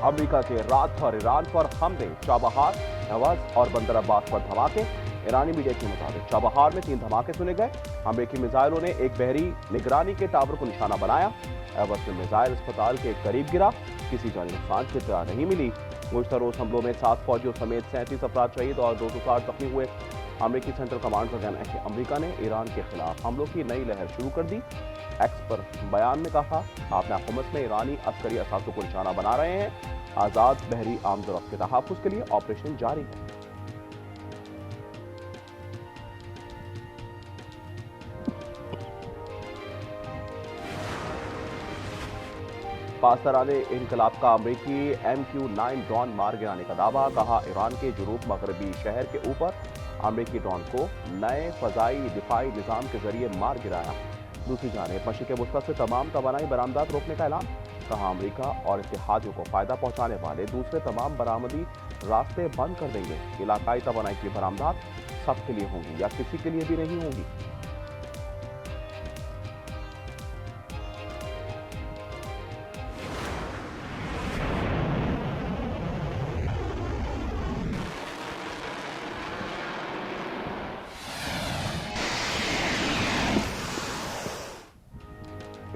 America के रात भर ईरान पर हमले, चाबहार, नवाज और बंदर अब्बास पर धमाके। ईरानी मीडिया के मुताबिक चाबहार में 3 धमाके सुने गए। अमेरिकी मिसाइलों ने एक बहरी निगरानी के टावर को निशाना बनाया। एवस में मिसाइल अस्पताल के करीब गिरा। किसी जानी नुकसान की इत्तला नहीं मिली। गुज़श्ता रोज हमलों में 7 फौजियों समेत 37 अफराद शहीद और 260 जख्मी हुए। अमेरिकी सेंट्रल कमांड का कहना है कि अमेरिका ने ईरान के खिलाफ हमलों की नई लहर शुरू कर दी। एक्स पर बयान में कहा, आपने हुकूमत में ईरानी अस्करी असासों को निशाना बना रहे हैं। आजाद बहरी आमदरफ्त के तहफ़्फ़ुज़ के लिए ऑपरेशन जारी है। पासदाराने इनकलाब का अमरीकी MQ-9 ड्रोन मार गिराने का दावा। कहा, ईरान के जुनूब मगरबी शहर के ऊपर अमरीकी ड्रोन को नए फजाई दिफाई निजाम के जरिए मार गिराया। दूसरी जानिब मशरिक़ वुस्ता से तमाम तवानाई बरामदात रोकने का ऐलान। कहा, अमरीका और इत्तेहादियों को फायदा पहुंचाने वाले दूसरे तमाम बरामदी रास्ते बंद कर देंगे। इलाकाई तवानाई की बरामदात सबके लिए होंगी या किसी के लिए भी नहीं होंगी।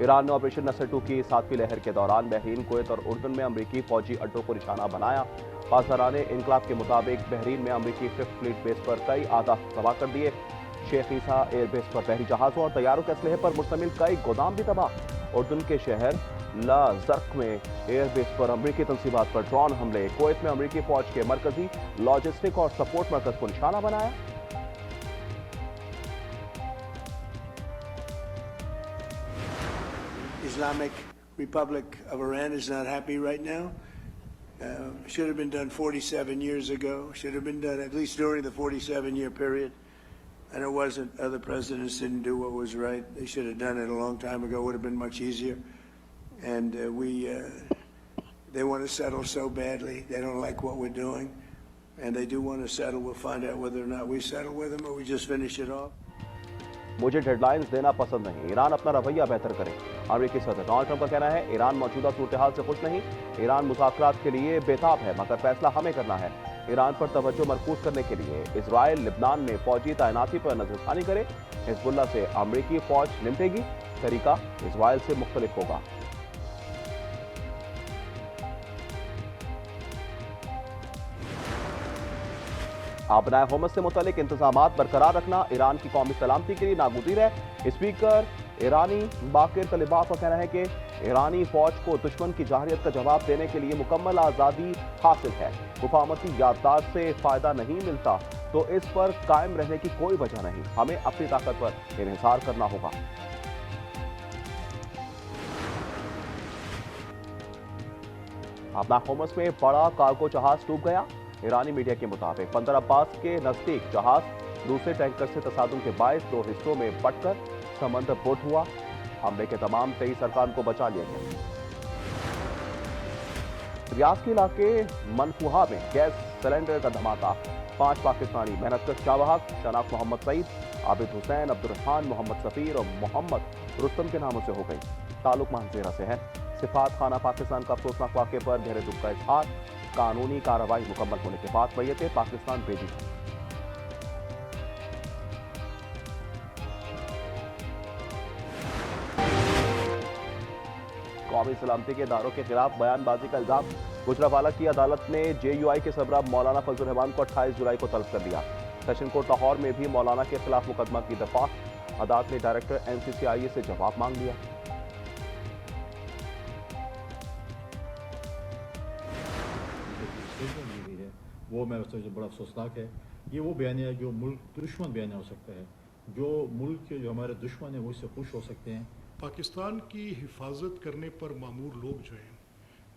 ईरान ने ऑपरेशन नसर 2 की 7वीं लहर के दौरान बहरीन, कुवैत और उर्दन में अमरीकी फौजी अड्डों को निशाना बनाया। पासदाराने इनकलाब के मुताबिक बहरीन में अमरीकी 5th फ्लीट बेस पर कई आदाफ तबाह कर दिए। शेख ईसा एयरबेस पर बहरी जहाजों और तैयारों के असलहे पर मुश्तमिल कई गोदाम भी तबाह। उर्दन के शहर ला जर्क में एयरबेस पर अमरीकी तंसीबात पर ड्रोन हमले। कुवैत में अमरीकी फौज के मरकजी लॉजिस्टिक और सपोर्ट मरकज को निशाना बनाया। Islamic Republic of Iran is not happy right now. Should have been done 47 years ago. Should have been done at least during the 47-year period. And it wasn't. Other presidents didn't do what was right. They should have done it a long time ago. It would have been much easier. And they want to settle so badly. They don't like what we're doing. And they do want to settle. We'll find out whether or not we settle with them or we just finish it off. मुझे deadlines देना पसंद नहीं। Iran अपना रवैया बेहतर करे। अमेरिकी सदर डोनाल्ड ट्रंप का कहना है, ईरान मौजूदा सूरत-ए-हाल से खुश नहीं। ईरान मुज़ाकरात के लिए बेताब है, मगर फैसला हमें करना है। ईरान पर तवज्जो मरकूज करने के लिए इजराइल लिबनान में फौजी तैनाती पर नजरसानी करे। हिजबुल्लाह से अमरीकी फौज निपटेगी। तरीका इजराइल से मुख्तलिफ होगा। आबनाए हुकूमत से मुतालिक इंतजामात बरकरार रखना ईरान की कौमी सलामती के लिए नागुज़ीर है। स्पीकर ईरानी बाकिर तलिबाफ का कहना है कि ईरानी फौज को दुश्मन की जाहिरियत का जवाब देने के लिए मुकम्मल आज़ादी हासिल है। मुफाहमती याददाश्त से फ़ायदा नहीं मिलता तो इस पर कायम रहने की कोई वजह नहीं। हमें अपनी ताकत पर इन्हिसार करना होगा। आबनाए हुकूमत में बड़ा कार्गो जहाज डूब गया। ईरानी मीडिया के मुताबिक बंदर अब्बास के नजदीक जहाज दूसरे टैंकर से तसादुम के बायस 2 हिस्सों में बंटकर समंदर पुट हुआ। हमले के तमाम 23 अरकान को बचा लिया गया। रियाज के इलाके मनफुहा में गैस सिलेंडर का धमाका। 5 पाकिस्तानी मेहनतकश चाबहाक शनाख्त मोहम्मद सईद, आबिद हुसैन, अब्दुर्रहमान, मोहम्मद सफीर और मोहम्मद रुस्तम के नामों से हो गई। ताल्लुक मानसेरा से है। सिफात खाना पाकिस्तान का अफसोसनाक वाक़े पर गहरे दुख का इजहार। कानूनी कार्रवाई मुकम्मल होने के बाद मैयतें पाकिस्तान भेजी। कौमी सलामती के इदारों के खिलाफ बयानबाजी का इल्जाम। गुजरावाला की अदालत ने JUI के सरबराह मौलाना फजल रहमान को 28 जुलाई को तलब कर दिया। सेशन कोर्ट लाहौर में भी मौलाना के खिलाफ मुकदमा की दरख्वास्त। अदालत ने डायरेक्टर NCCIA से जवाब मांग लिया। वो मैं समझता बड़ा अफसोसनाक है। ये वो बयानिया जो मुल्क दुश्मन बयानिया हो सकता है, जो मुल्क के जो हमारे दुश्मन हैं वो इससे खुश हो सकते हैं। पाकिस्तान की हिफाजत करने पर मामूर लोग जो हैं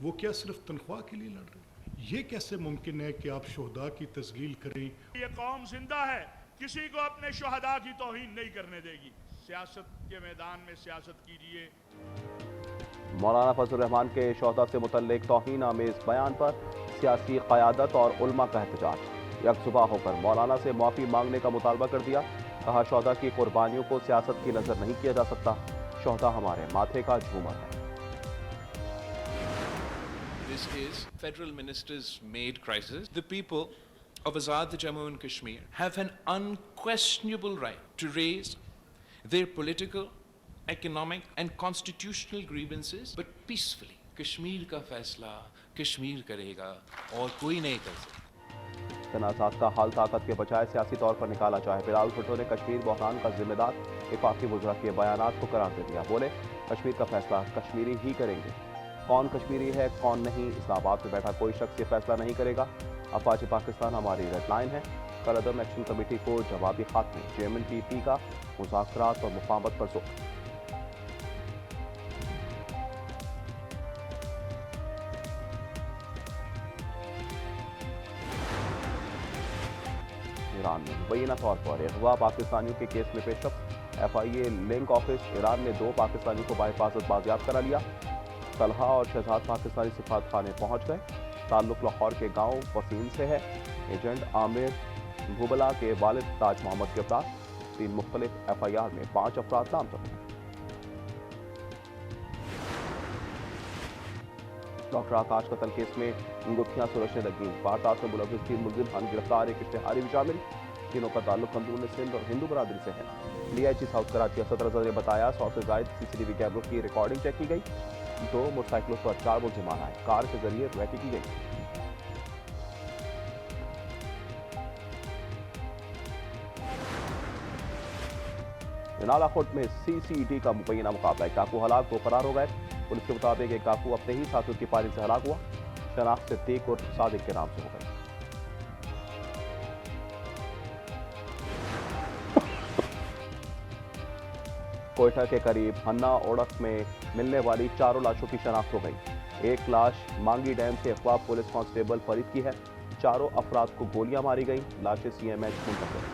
वो क्या सिर्फ तनख्वाह के लिए लड़ रहे हैं? ये कैसे मुमकिन है कि आप शोहदा की तस्लील करें? ये कौम जिंदा है, किसी को अपने शोहदा की तौहीन नहीं करने देगी। सियासत के मैदान में सियासत कीजिए। मौलाना फजल रहमान के शोहदा से मुतल्लिक तौहीन आमेज बयान पर सियासी क़यादत और उलमा का एहतजाज। यकसुबा होकर मौलाना से माफ़ी मांगने का मुतालबा कर दिया। कहा, शोहदा की कुर्बानियों को सियासत की नज़र नहीं किया जा सकता। शोहदा हमारे माथे का झूमर है। this is federal ministers made crisis. The people of Azad Jammu and Kashmir have an unquestionable right to raise their political, economic and constitutional grievances, but peacefully. Kashmir का फैसला कश्मीर करेगा और कोई नहीं कर सकता। तनाज़ात का हल ताकत के बजाय सियासी तौर पर निकाला जाए। बिलावल भुट्टो ने कश्मीर बहरान का जिम्मेदार वफाकी वज़रा के बयानात को करार दे दिया। बोले कश्मीर का फैसला कश्मीरी ही करेंगे। कौन कश्मीरी है कौन नहीं, इस्लामाबाद में बैठा कोई शख्स ये फैसला नहीं करेगा। अफवाज पाकिस्तान हमारी रेड लाइन है। कल अदम एक्शन कमेटी को जवाबी खात में JMNPP का मुज़ाकरात और मुफाहमत पर जोर। ईरान में मुबैना तौर पर अगवा पाकिस्तानियों के केस में पेश FIA लिंक ऑफिस ईरान ने 2 पाकिस्तानियों को बाहिफाजत बाजियाब करा लिया। तलहा और शहजाद पाकिस्तानी सिफारत खाने पहुंच गए। ताल्लुक लाहौर के गांव वसीम से है। एजेंट आमिर भुबला के वालिद ताज मोहम्मद गिरफ्तार। 3 मुख्तलिफ FIR में 5 अफराद नामजद हैं। डॉक्टर आकाश कत्ल केस में अंगूठियां सुरक्षित लगी। वारदात में मुलविस 3 मुलजिम हम गिरफ्तार, एक इश्तेहारी भी शामिल। तीनों का ताल्लुक अंदरून सिंध और हिंदू बरादरी से है। DIG साउथ कराची असद रज़ा ने बताया 100 से ज़ायद CCTV कैमरों की रिकॉर्डिंग चेक की गई। 2 मोटरसाइकिलों पर 4 मुलजिमान आए। कार के जरिए रैकी की गई। नालाकोट में CCD का मुबैना मुकाबला। एक डाकू हलाक, 2 फरार हो गए। पुलिस के मुताबिक एक डाकू अपने ही साथियों की फायरिंग से हलाक हुआ। शनाख्त सिद्दीक और सादिक के नाम से हो गई। कोयटा के करीब हन्ना ओड़क में मिलने वाली 4 लाशों की शनाख्त हो गई। एक लाश मांगी डैम से अगवा पुलिस कांस्टेबल फरीद की है। 4 अफराद को गोलियां मारी गई। लाशें CMH मुंतकिल।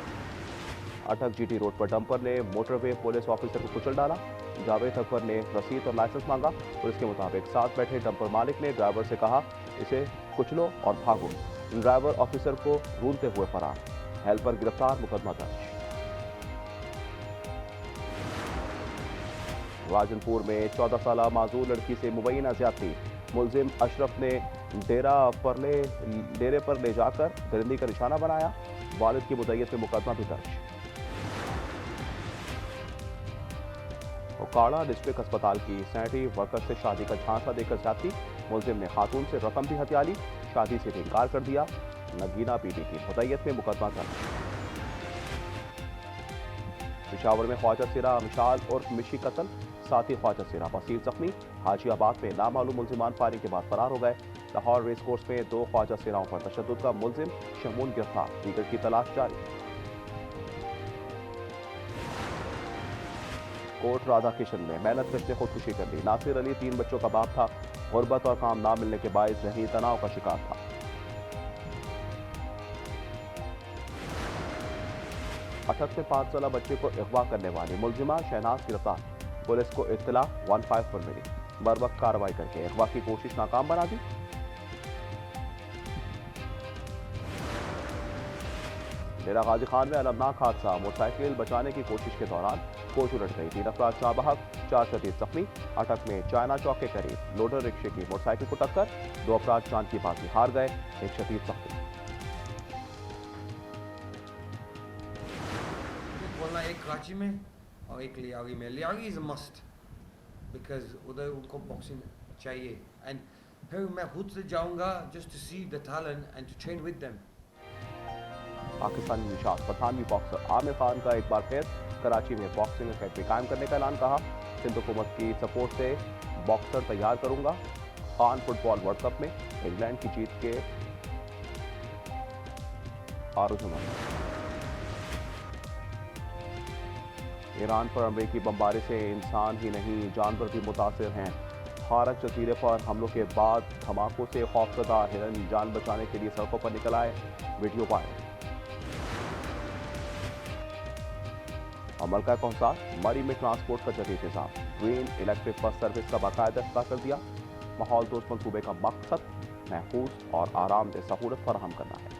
अटक GT रोड पर डंपर ने मोटरवे पुलिस ऑफिसर को कुचल डाला। जावेद अकबर ने रसीद और लाइसेंस मांगा। पुलिस के मुताबिक साथ बैठे डंपर मालिक ने ड्राइवर से कहा इसे कुचलो और भागो। ड्राइवर ऑफिसर को रूलते हुए फरार। हेल्पर गिरफ्तार, मुकदमा दर्ज। राजनपुर में 14 साल माजूर लड़की से मुबैना ज्यादती। मुलजिम अशरफ ने डेरे पर ले जाकर दरिंदी का निशाना बनाया। वालिद की मुद्दत में मुकदमा भी दर्ज। ओकाड़ा डिस्ट्रिक्ट अस्पताल की सैनिटरी वर्कर से शादी का झांसा देकर ज्यादती। मुलजिम ने खातून से रकम भी हथिया ली। शादी से इनकार कर दिया। नगीना बीबी की मुद्दत में मुकदमा दर्ज। पेशावर में ख्वाजा सिरा मिशाल और मिशी कत्ल। साथी ख्वाजा सिरा बसीर जख्मी। हाजियाबाद में नामालूम मुलजिमान फायरिंग के बाद फरार हो गए। लाहौर रेस कोर्स में 2 ख्वाजा सिराओं पर तशद्दुद का मुलजिम शमून गिरफ्तार। दीगर की तलाश जारी। कोट राधा किशन में मेहनत कश ने खुदकुशी कर ली। नासिर अली 3 बच्चों का बाप था। गुर्बत और काम ना मिलने के बायस जहनी तनाव का शिकार था। अटक में 5 साल बच्चे को अगवा करने वाली मुलजिमा शहनाज गिरफ्तार। पुलिस को इत्तला 15 पर मिली। बर वक्त कार्रवाई करके अगवा की कोशिश नाकाम बना दी। डेरा गाजी खान में अलमनाक हादसा। मोटरसाइकिल बचाने की कोशिश के दौरान कोच उलट गई। 3 अफराद जाबहक, 4 शदीद जख्मी। अटक में चाइना चौक के करीब लोडर रिक्शे की मोटरसाइकिल को टक्कर। 2 अफराद जान की बाजी हार गए। एक शदीद जख्मी। बोलना एक कराची में और एक लियागी में। लियागी इज अ मस्ट बिकॉज उधर उनको बॉक्सिंग चाहिए एंड फिर मैं खुद से जाऊंगा just to see the talent and to train with them. Pakistani निशाद बरतानवी बॉक्सर आमिर खान का एक बार फिर कराची में बॉक्सिंग अकेडमी कायम करने का ऐलान। कहा सिंध हुकूमत की सपोर्ट से बॉक्सर तैयार करूंगा। खान फुटबॉल वर्ल्ड कप में इंग्लैंड की जीत के आरज़ूमंद। ईरान पर अमेरिकी बमबारी से इंसान ही नहीं जानवर भी मुतासिर हैं। खारक जजीरे पर हमलों के बाद धमाकों से खौफजदा हिरन जान बचाने के लिए सड़कों पर निकल आए। Video viral. अमलका कौंसार मरी में ट्रांसपोर्ट का जदीद इंतजाम। ग्रीन इलेक्ट्रिक बस सर्विस का बाकायदा इफ्ताह कर दिया। माहौल दोस्त मंसूबे का मकसद महफूज और आरामदेह सहूलत फराहम करना है।